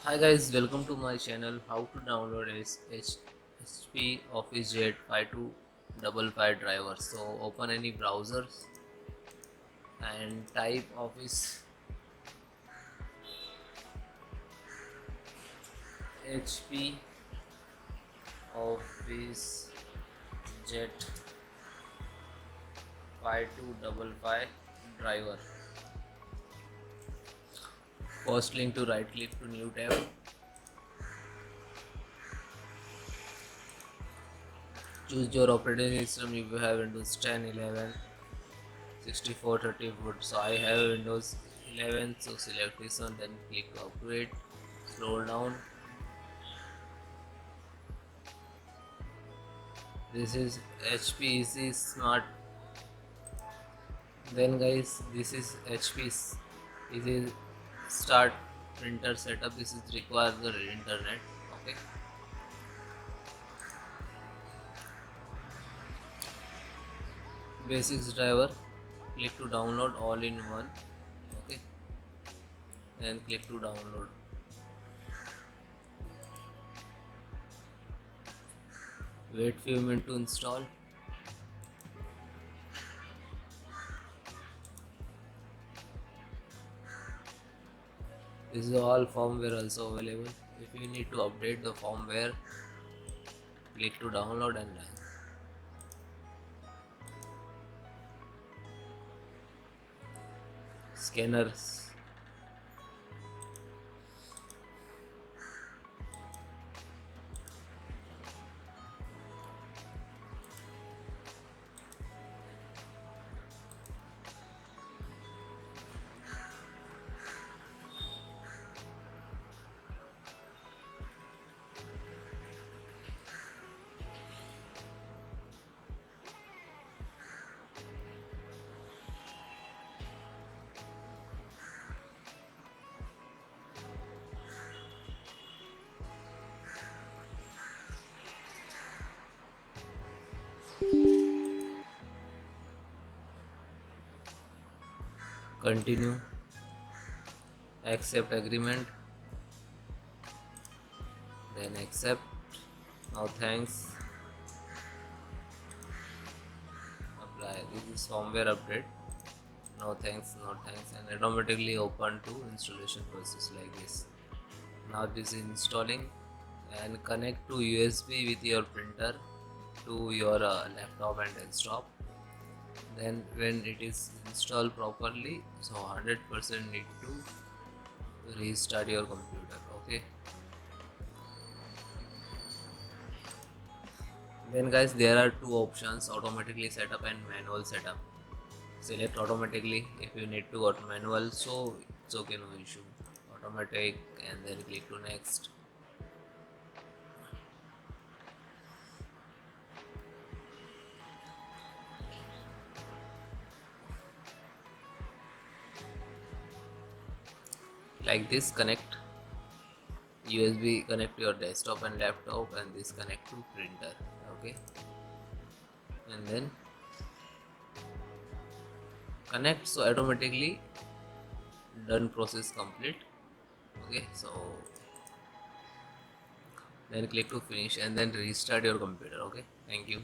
Hi guys, welcome to my channel. How to download is HP OfficeJet 5255 driver. So open any browsers and type Office HP OfficeJet 5255 driver. First link to right click to new tab. Choose your operating system if you have Windows 10, 11, 64, 34. So I have Windows 11, so select this one, then click to upgrade. Scroll down. This is HP Easy Smart. Then guys, this is HP's Easy Start printer setup. This is requires the internet. Okay. Basics driver. Click to download all in one. Okay. Then click to download. Wait few minutes to install. This is all firmware also available. If you need to update the firmware, click to download and done. Scanners. Continue. Accept agreement. Then accept. No thanks. Apply. This is firmware update. No thanks, no thanks, and automatically open to installation process like this. Now this is installing, and connect to USB with your printer to your laptop and desktop. Then when it is installed properly, so 100% need to restart your computer. Okay. Then guys, there are two options: automatically setup and manual setup. Select automatically if you need to go to manual, so it's okay, no issue. Automatic, and then click to next. Like this, connect USB, connect your desktop and laptop, and this connect to printer. Okay, and then connect, so automatically done, process complete. Okay, so then click to finish and then restart your computer. Okay, thank you.